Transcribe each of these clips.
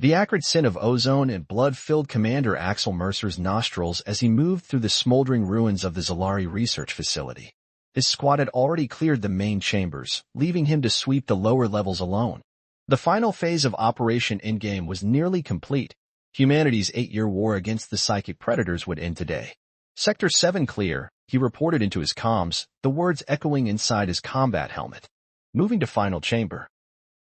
The acrid scent of ozone and blood filled Commander Axel Mercer's nostrils as he moved through the smoldering ruins of the Zalari research facility. His squad had already cleared the main chambers, leaving him to sweep the lower levels alone. The final phase of Operation Endgame was nearly complete. Humanity's 8-year war against the psychic predators would end today. Sector 7 clear, he reported into his comms, the words echoing inside his combat helmet. Moving to final chamber.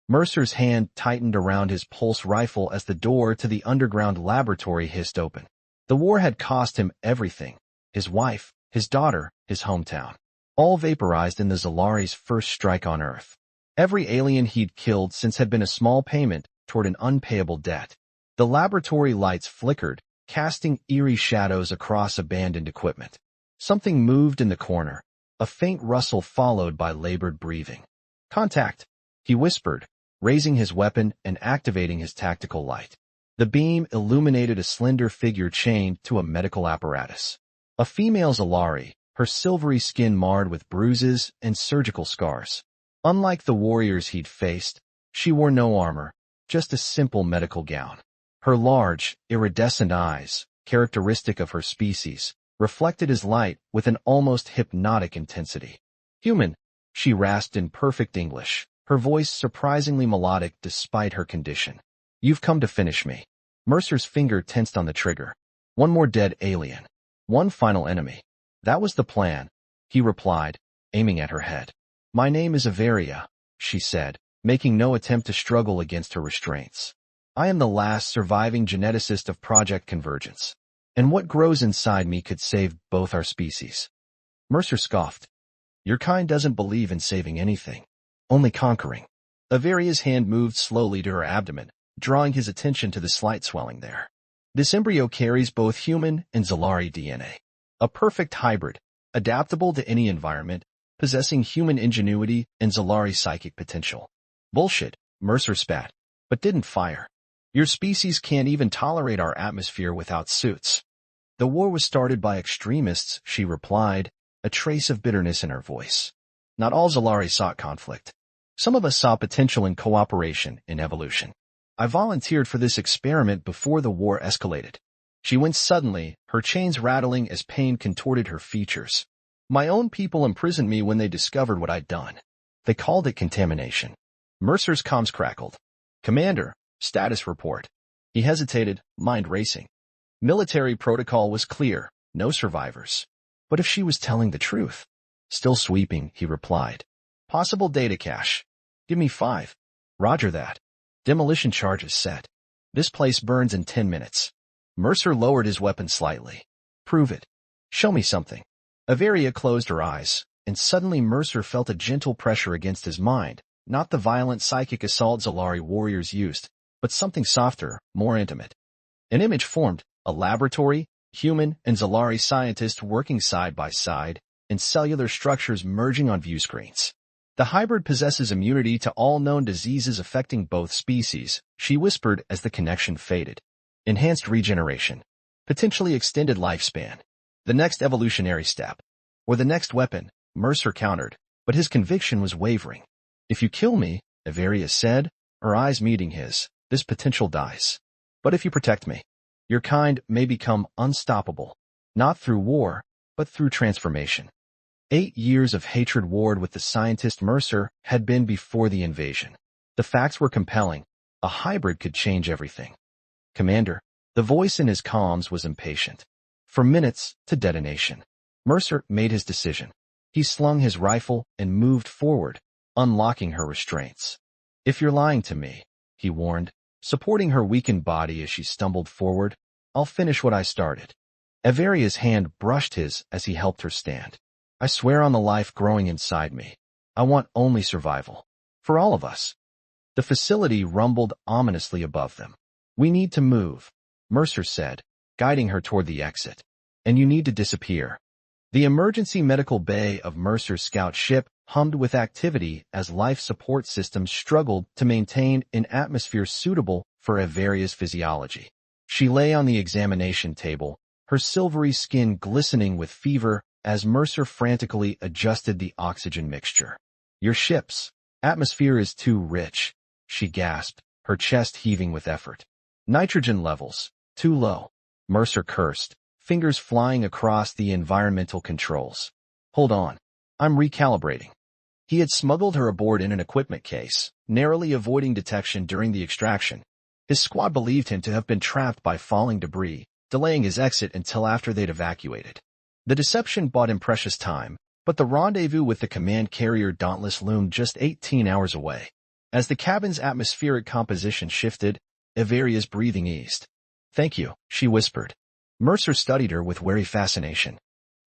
Mercer's hand tightened around his pulse rifle as the door to the underground laboratory hissed open. The war had cost him everything. His wife, his daughter, his hometown. All vaporized in the Zalari's first strike on Earth. Every alien he'd killed since had been a small payment toward an unpayable debt. The laboratory lights flickered, casting eerie shadows across abandoned equipment. Something moved in the corner, a faint rustle followed by labored breathing. "Contact," he whispered, raising his weapon and activating his tactical light. The beam illuminated a slender figure chained to a medical apparatus. A female Zalari, her silvery skin marred with bruises and surgical scars. Unlike the warriors he'd faced, she wore no armor, just a simple medical gown. Her large, iridescent eyes, characteristic of her species, reflected his light with an almost hypnotic intensity. "Human," she rasped in perfect English, her voice surprisingly melodic despite her condition. "You've come to finish me." Mercer's finger tensed on the trigger. One more dead alien. One final enemy. "That was the plan," he replied, aiming at her head. "My name is Averia," she said, making no attempt to struggle against her restraints. "I am the last surviving geneticist of Project Convergence, and what grows inside me could save both our species." Mercer scoffed. "Your kind doesn't believe in saving anything, only conquering." Averia's hand moved slowly to her abdomen, drawing his attention to the slight swelling there. "This embryo carries both human and Zalari DNA. A perfect hybrid, adaptable to any environment, possessing human ingenuity and Zalari psychic potential." "Bullshit," Mercer spat, but didn't fire. "Your species can't even tolerate our atmosphere without suits." "The war was started by extremists," she replied, a trace of bitterness in her voice. "Not all Zalari sought conflict. Some of us saw potential in cooperation in evolution. I volunteered for this experiment before the war escalated." She winced suddenly, her chains rattling as pain contorted her features. "My own people imprisoned me when they discovered what I'd done. They called it contamination." Mercer's comms crackled. "Commander, status report." He hesitated, mind racing. Military protocol was clear, no survivors. But if she was telling the truth? "Still sweeping," he replied. "Possible data cache. Give me 5. Roger that. Demolition charges set. This place burns in 10 minutes. Mercer lowered his weapon slightly. "Prove it. Show me something." Averia closed her eyes, and suddenly Mercer felt a gentle pressure against his mind, not the violent psychic assault Zalari warriors used, but something softer, more intimate. An image formed, a laboratory, human and Zalari scientists working side by side, and cellular structures merging on view screens. "The hybrid possesses immunity to all known diseases affecting both species," she whispered as the connection faded. "Enhanced regeneration. Potentially extended lifespan. The next evolutionary step. Or the next weapon," Mercer countered, but his conviction was wavering. "If you kill me," Averia said, her eyes meeting his, "this potential dies. But if you protect me, your kind may become unstoppable, not through war, but through transformation." 8 years of hatred warred with the scientist Mercer had been before the invasion. The facts were compelling. A hybrid could change everything. "Commander," the voice in his comms was impatient. "From minutes to detonation." Mercer made his decision. He slung his rifle and moved forward, unlocking her restraints. "If you're lying to me," he warned, supporting her weakened body as she stumbled forward, "I'll finish what I started." Averia's hand brushed his as he helped her stand. "I swear on the life growing inside me. I want only survival. For all of us." The facility rumbled ominously above them. "We need to move," Mercer said, guiding her toward the exit. "And you need to disappear." The emergency medical bay of Mercer's scout ship hummed with activity as life support systems struggled to maintain an atmosphere suitable for Averia's physiology. She lay on the examination table, her silvery skin glistening with fever as Mercer frantically adjusted the oxygen mixture. "Your ship's atmosphere is too rich," she gasped, her chest heaving with effort. Nitrogen levels. Too low. Mercer cursed, fingers flying across the environmental controls. Hold on. I'm recalibrating. He had smuggled her aboard in an equipment case, narrowly avoiding detection during the extraction. His squad believed him to have been trapped by falling debris, delaying his exit until after they'd evacuated. The deception bought him precious time, but the rendezvous with the command carrier Dauntless loomed just 18 hours away. As the cabin's atmospheric composition shifted, Everia's breathing eased. "Thank you," she whispered. Mercer studied her with wary fascination.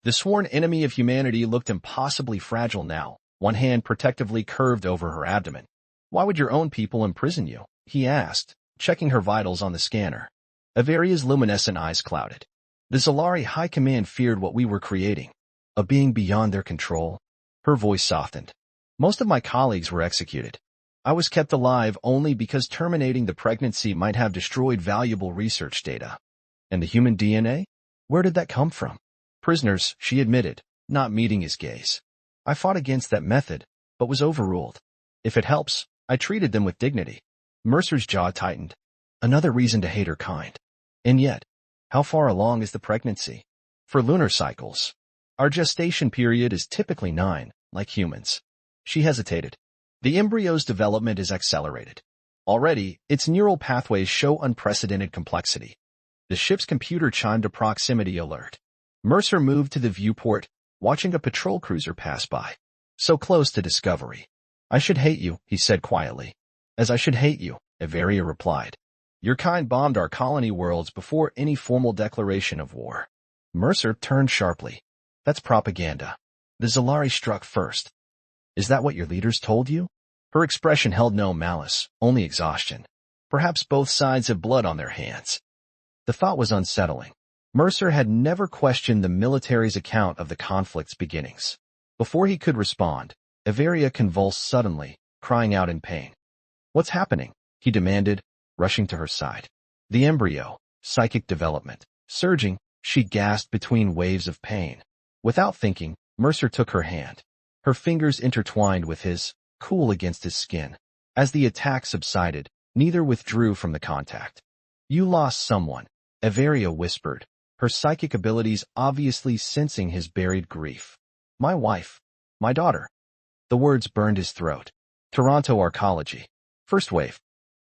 The sworn enemy of humanity looked impossibly fragile now, one hand protectively curved over her abdomen. "Why would your own people imprison you?" he asked, checking her vitals on the scanner. Everia's luminescent eyes clouded. The Zalari High Command feared what we were creating. A being beyond their control. Her voice softened. "Most of my colleagues were executed. I was kept alive only because terminating the pregnancy might have destroyed valuable research data." "And the human DNA? Where did that come from?" "Prisoners," she admitted, not meeting his gaze. "I fought against that method, but was overruled. If it helps, I treated them with dignity." Mercer's jaw tightened. Another reason to hate her kind. And yet, how far along is the pregnancy? For lunar cycles, our gestation period is typically 9, like humans. She hesitated. The embryo's development is accelerated. Already, its neural pathways show unprecedented complexity. The ship's computer chimed a proximity alert. Mercer moved to the viewport, watching a patrol cruiser pass by. So close to discovery. "I should hate you," he said quietly. "As I should hate you," Everia replied. "Your kind bombed our colony worlds before any formal declaration of war." Mercer turned sharply. "That's propaganda. The Zalari struck first." "Is that what your leaders told you?" Her expression held no malice, only exhaustion. Perhaps both sides have blood on their hands. The thought was unsettling. Mercer had never questioned the military's account of the conflict's beginnings. Before he could respond, Everia convulsed suddenly, crying out in pain. "What's happening?" he demanded, rushing to her side. "The embryo, psychic development, surging," she gasped between waves of pain. Without thinking, Mercer took her hand. Her fingers intertwined with his, cool against his skin. As the attack subsided, neither withdrew from the contact. "You lost someone," Everia whispered, her psychic abilities obviously sensing his buried grief. "My wife. My daughter." The words burned his throat. "Toronto Arcology. First wave."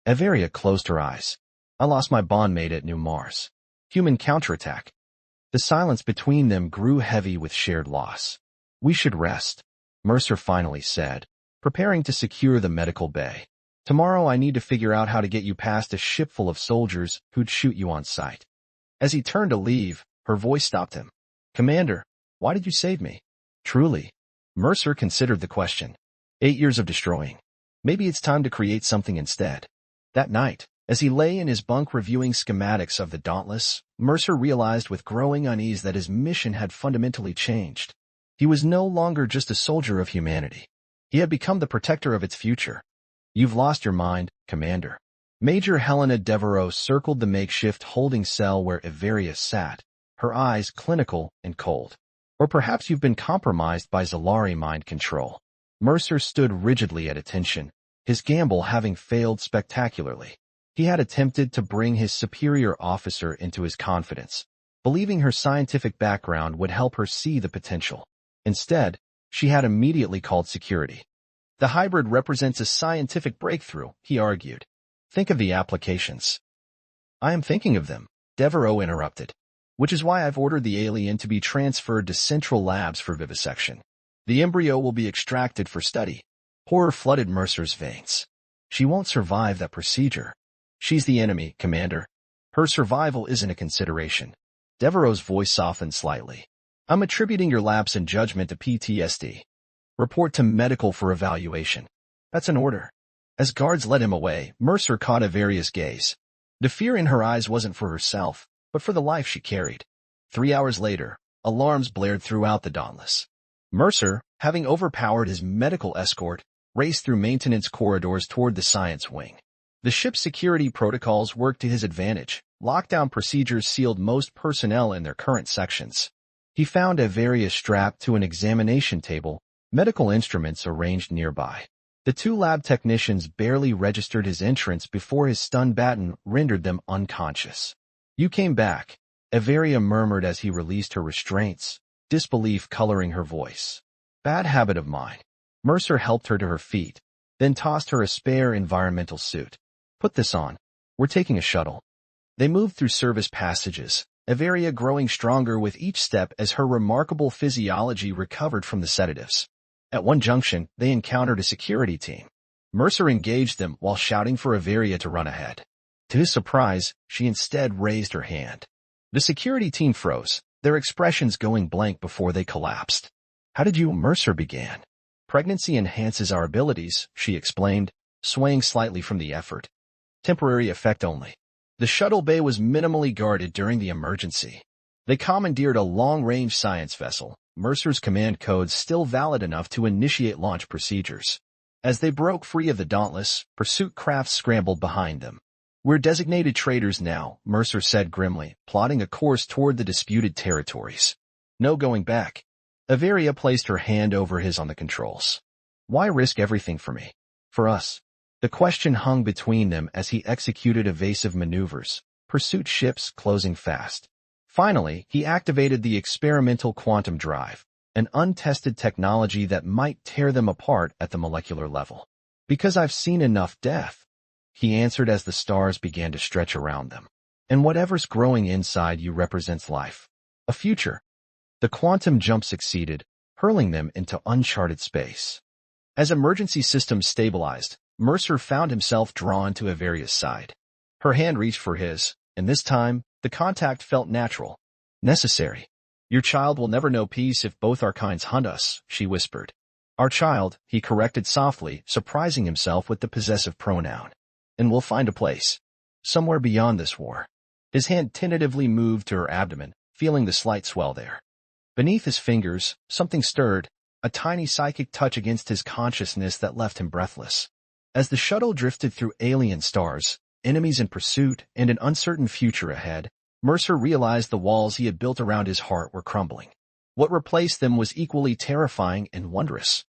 Everia closed her eyes. "I lost my bondmate at New Mars. Human counterattack." The silence between them grew heavy with shared loss. "We should rest," Mercer finally said, preparing to secure the medical bay. "Tomorrow I need to figure out how to get you past a ship full of soldiers who'd shoot you on sight." As he turned to leave, her voice stopped him. "Commander, why did you save me?" "Truly?" Mercer considered the question. 8 years of destroying. Maybe it's time to create something instead. That night, as he lay in his bunk reviewing schematics of the Dauntless, Mercer realized with growing unease that his mission had fundamentally changed. He was no longer just a soldier of humanity. He had become the protector of its future. "You've lost your mind, Commander." Major Helena Devereaux circled the makeshift holding cell where Everia sat, her eyes clinical and cold. "Or perhaps you've been compromised by Zalari mind control." Mercer stood rigidly at attention, his gamble having failed spectacularly. He had attempted to bring his superior officer into his confidence, believing her scientific background would help her see the potential. Instead, she had immediately called security. "The hybrid represents a scientific breakthrough," he argued. "Think of the applications." "I am thinking of them," Devereaux interrupted. "Which is why I've ordered the alien to be transferred to central labs for vivisection. The embryo will be extracted for study." Horror flooded Mercer's veins. "She won't survive that procedure." "She's the enemy, Commander. Her survival isn't a consideration." Devereaux's voice softened slightly. "I'm attributing your lapse in judgment to PTSD. Report to medical for evaluation." "That's an order." As guards led him away, Mercer caught Everia's gaze. The fear in her eyes wasn't for herself, but for the life she carried. 3 hours later, alarms blared throughout the Dauntless. Mercer, having overpowered his medical escort, raced through maintenance corridors toward the science wing. The ship's security protocols worked to his advantage. Lockdown procedures sealed most personnel in their current sections. He found Everia strapped to an examination table, medical instruments arranged nearby. The two lab technicians barely registered his entrance before his stun baton rendered them unconscious. "You came back," Averia murmured as he released her restraints, disbelief coloring her voice. "Bad habit of mine." Mercer helped her to her feet, then tossed her a spare environmental suit. "Put this on. We're taking a shuttle." They moved through service passages, Averia growing stronger with each step as her remarkable physiology recovered from the sedatives. At one junction, they encountered a security team. Mercer engaged them while shouting for Averia to run ahead. To his surprise, she instead raised her hand. The security team froze, their expressions going blank before they collapsed. "How did you?" Mercer began. "Pregnancy enhances our abilities," she explained, swaying slightly from the effort. "Temporary effect only." The shuttle bay was minimally guarded during the emergency. They commandeered a long-range science vessel, Mercer's command codes still valid enough to initiate launch procedures. As they broke free of the Dauntless, pursuit crafts scrambled behind them. "We're designated traitors now," Mercer said grimly, plotting a course toward the disputed territories. "No going back." Averia placed her hand over his on the controls. "Why risk everything for me? For us?" The question hung between them as he executed evasive maneuvers, pursuit ships closing fast. Finally, he activated the experimental quantum drive, an untested technology that might tear them apart at the molecular level. "Because I've seen enough death," he answered as the stars began to stretch around them. "And whatever's growing inside you represents life. A future." The quantum jump succeeded, hurling them into uncharted space. As emergency systems stabilized, Mercer found himself drawn to Averia's side. Her hand reached for his, and this time, the contact felt natural. "Necessary. Your child will never know peace if both our kinds hunt us," she whispered. "Our child," he corrected softly, surprising himself with the possessive pronoun. "And we'll find a place. Somewhere beyond this war." His hand tentatively moved to her abdomen, feeling the slight swell there. Beneath his fingers, something stirred, a tiny psychic touch against his consciousness that left him breathless. As the shuttle drifted through alien stars, enemies in pursuit, and an uncertain future ahead, Mercer realized the walls he had built around his heart were crumbling. What replaced them was equally terrifying and wondrous.